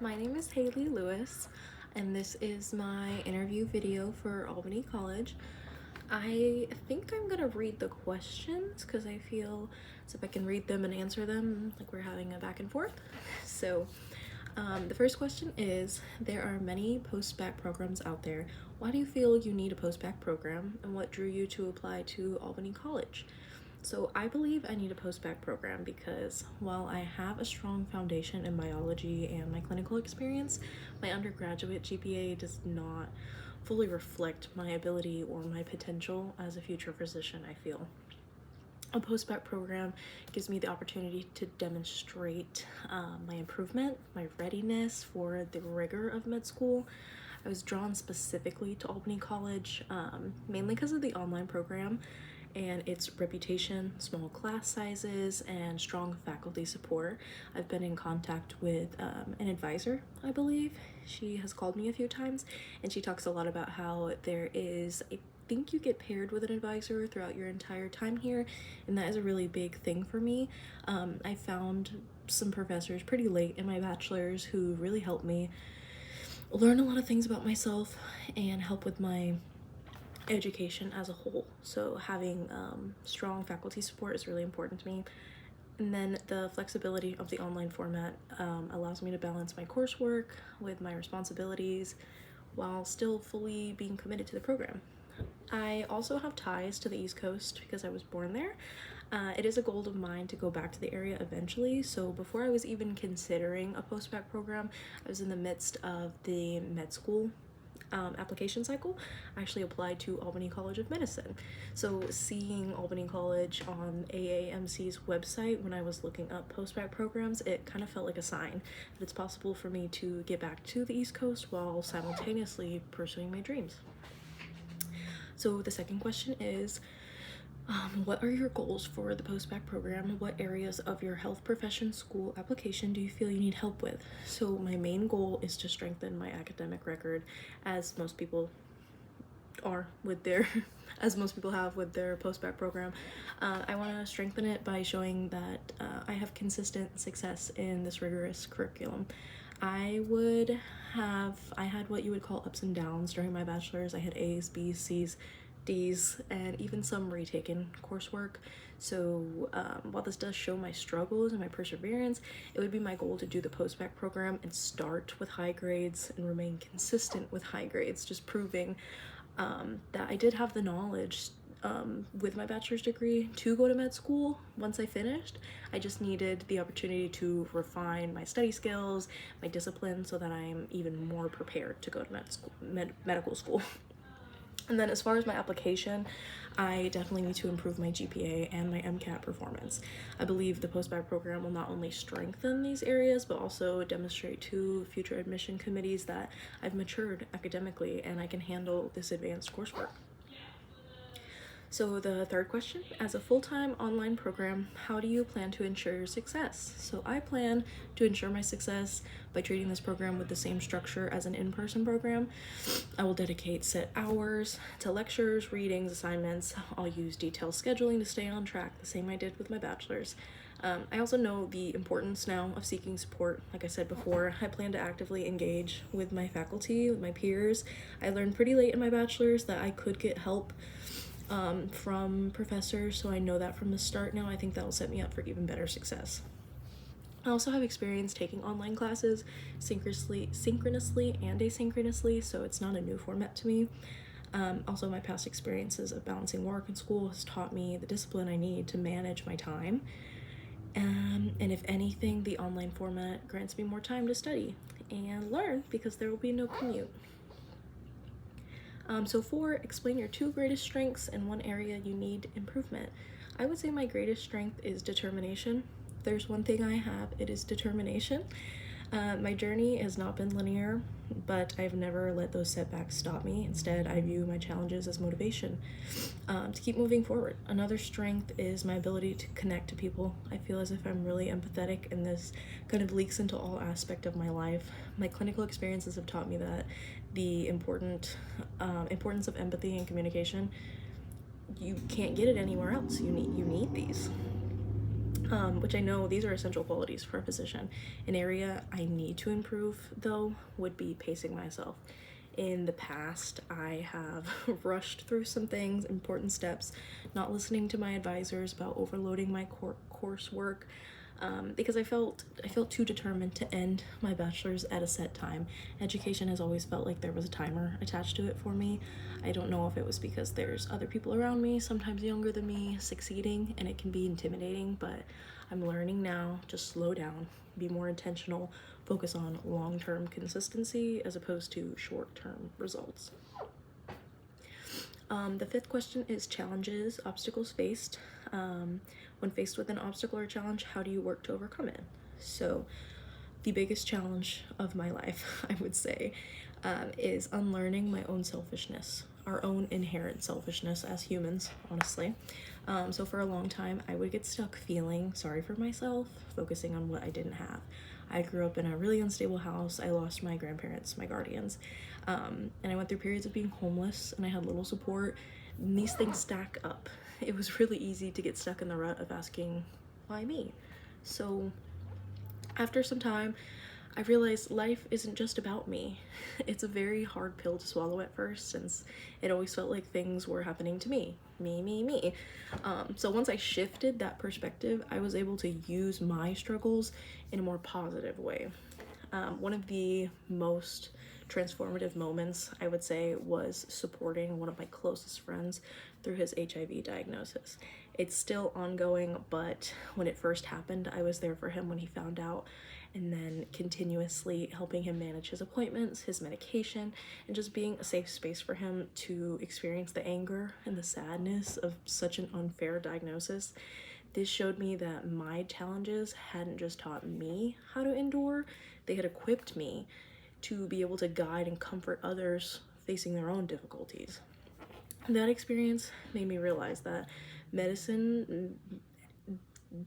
My name is Haley Lewis, and this is my interview video for Albany College. I think I'm gonna read the questions because I feel as if I can read them and answer them like we're having a back and forth. So, the first question is, there are many post-bac programs out there. Why do you feel you need a post-bac program, and what drew you to apply to Albany College? So I believe I need a post-bac program because while I have a strong foundation in biology and my clinical experience, my undergraduate GPA does not fully reflect my ability or my potential as a future physician, I feel. A post-bac program gives me the opportunity to demonstrate my improvement, my readiness for the rigor of med school. I was drawn specifically to Albany College, mainly because of the online program and its reputation, small class sizes, and strong faculty support. I've been in contact with an advisor, I believe. She has called me a few times, and she talks a lot about how there is I think you get paired with an advisor throughout your entire time here, and that is a really big thing for me. I found some professors pretty late in my bachelor's who really helped me learn a lot of things about myself and help with my education as a whole. So having strong faculty support is really important to me. And then the flexibility of the online format allows me to balance my coursework with my responsibilities while still fully being committed to the program. I also have ties to the East Coast because I was born there. It is a goal of mine to go back to the area eventually, so before I was even considering a post-bac program, I was in the midst of the med school application cycle. I actually applied to Albany College of Medicine. So seeing Albany College on AAMC's website when I was looking up post-bac programs, it kind of felt like a sign that it's possible for me to get back to the East Coast while simultaneously pursuing my dreams. So the second question is, what are your goals for the post-bac program? What areas of your health profession school application do you feel you need help with? So my main goal is to strengthen my academic record, as most people are with their as most people have with their post-bac program. I want to strengthen it by showing that I have consistent success in this rigorous curriculum. I had what you would call ups and downs during my bachelor's. I had A's, B's, C's, D's, and even some retaken coursework. So while this does show my struggles and my perseverance, it would be my goal to do the post-bac program and start with high grades and remain consistent with high grades, just proving that I did have the knowledge with my bachelor's degree to go to med school. Once I finished, I just needed the opportunity to refine my study skills, my discipline, so that I'm even more prepared to go to medical school. And then as far as my application, I definitely need to improve my GPA and my MCAT performance. I believe the post-bac program will not only strengthen these areas, but also demonstrate to future admission committees that I've matured academically and I can handle this advanced coursework. So the third question, as a full-time online program, how do you plan to ensure your success? So I plan to ensure my success by treating this program with the same structure as an in-person program. I will dedicate set hours to lectures, readings, assignments. I'll use detailed scheduling to stay on track, the same I did with my bachelor's. I also know the importance now of seeking support. Like I said before, I plan to actively engage with my faculty, with my peers. I learned pretty late in my bachelor's that I could get help from professors, so I know that from the start now. I think that will set me up for even better success. I also have experience taking online classes synchronously and asynchronously, so it's not a new format to me. Also, my past experiences of balancing work and school has taught me the discipline I need to manage my time. And if anything, the online format grants me more time to study and learn because there will be no commute. So 4, explain your 2 greatest strengths and one area you need improvement. I would say my greatest strength is determination. If there's one thing I have, it is determination. My journey has not been linear, but I've never let those setbacks stop me. Instead, I view my challenges as motivation to keep moving forward. Another strength is my ability to connect to people. I feel as if I'm really empathetic, and this kind of leaks into all aspects of my life. My clinical experiences have taught me that the importance of empathy and communication, you can't get it anywhere else. You need these. which I know these are essential qualities for a physician. An area I need to improve, though, would be pacing myself. In the past, I have rushed through some things, important steps, not listening to my advisors about overloading my coursework, because I felt too determined to end my bachelor's at a set time. Education has always felt like there was a timer attached to it for me. I don't know if it was because there's other people around me, sometimes younger than me, succeeding, and it can be intimidating, but I'm learning now to slow down, be more intentional, focus on long-term consistency as opposed to short-term results. The fifth question is challenges, obstacles faced. When faced with an obstacle or challenge, how do you work to overcome it? So the biggest challenge of my life, I would say, is unlearning my own selfishness, our own inherent selfishness as humans, honestly. So for a long time, I would get stuck feeling sorry for myself, focusing on what I didn't have. I grew up in a really unstable house. I lost my grandparents, my guardians, and I went through periods of being homeless, and I had little support. And these things stack up. It was really easy to get stuck in the rut of asking, why me? So after some time, I realized life isn't just about me. It's a very hard pill to swallow at first, since it always felt like things were happening to me. Me. So once I shifted that perspective, I was able to use my struggles in a more positive way. One of the most transformative moments, I would say, was supporting one of my closest friends through his HIV diagnosis. It's still ongoing, but when it first happened, I was there for him when he found out, and then continuously helping him manage his appointments, his medication, and just being a safe space for him to experience the anger and the sadness of such an unfair diagnosis. This showed me that my challenges hadn't just taught me how to endure, they had equipped me to be able to guide and comfort others facing their own difficulties. That experience made me realize that medicine,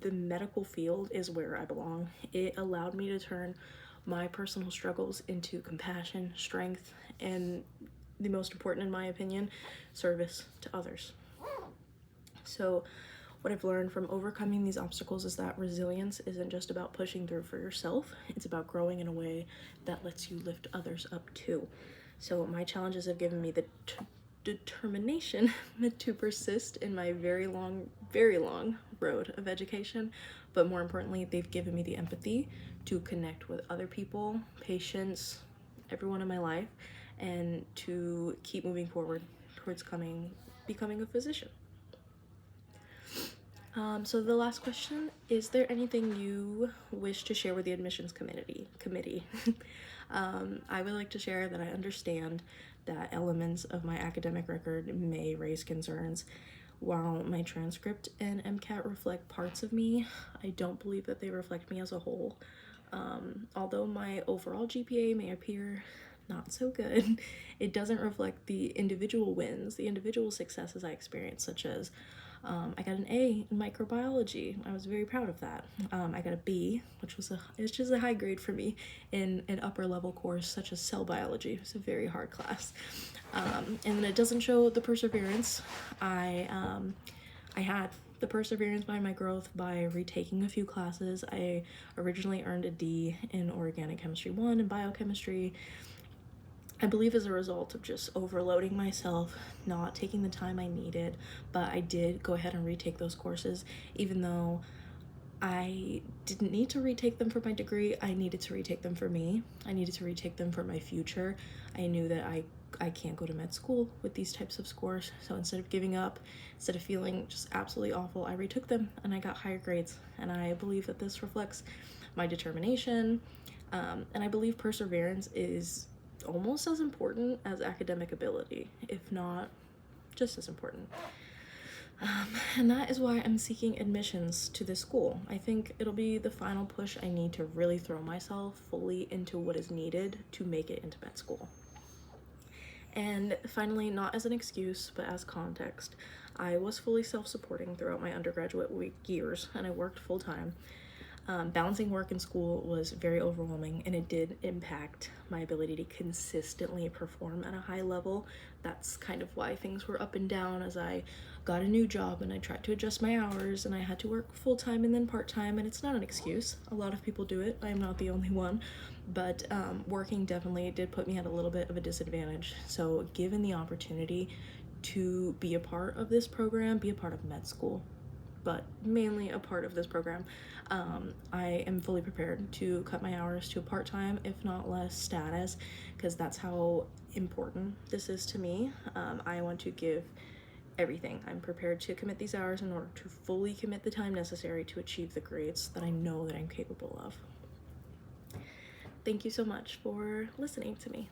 the medical field, is where I belong. It allowed me to turn my personal struggles into compassion, strength, and the most important, in my opinion, service to others. So what I've learned from overcoming these obstacles is that resilience isn't just about pushing through for yourself, it's about growing in a way that lets you lift others up too. So my challenges have given me the determination to persist in my very long road of education, but more importantly, they've given me the empathy to connect with other people, patients, everyone in my life, and to keep moving forward towards becoming a physician. So the last question, is there anything you wish to share with the admissions committee? I would like to share that I understand that elements of my academic record may raise concerns. While my transcript and MCAT reflect parts of me, I don't believe that they reflect me as a whole. Although my overall GPA may appear not so good, it doesn't reflect the individual wins, the individual successes I experienced, such as I got an A in microbiology. I was very proud of that. I got a B, which was a high grade for me in an upper level course such as cell biology. It was a very hard class. And then it doesn't show the perseverance. I had the perseverance behind my growth by retaking a few classes. I originally earned a D in Organic Chemistry 1 and Biochemistry. I believe as a result of just overloading myself, not taking the time I needed, but I did go ahead and retake those courses, even though I didn't need to retake them for my degree. I needed to retake them for me. I needed to retake them for my future. I knew that I can't go to med school with these types of scores, so instead of giving up, instead of feeling just absolutely awful, I retook them and I got higher grades, and I believe that this reflects my determination, and I believe perseverance is almost as important as academic ability, if not just as important. And that is why I'm seeking admissions to this school. I think it'll be the final push I need to really throw myself fully into what is needed to make it into med school. And finally, not as an excuse, but as context, I was fully self-supporting throughout my undergraduate years, and I worked full-time. Balancing work and school was very overwhelming, and it did impact my ability to consistently perform at a high level. That's kind of why things were up and down as I got a new job and I tried to adjust my hours, and I had to work full-time and then part-time, and it's not an excuse. A lot of people do it. I am not the only one, but working definitely did put me at a little bit of a disadvantage. So given the opportunity to be a part of this program, be a part of med school, but mainly a part of this program, I am fully prepared to cut my hours to a part-time, if not less, status, because that's how important this is to me. I want to give everything. I'm prepared to commit these hours in order to fully commit the time necessary to achieve the grades that I know that I'm capable of. Thank you so much for listening to me.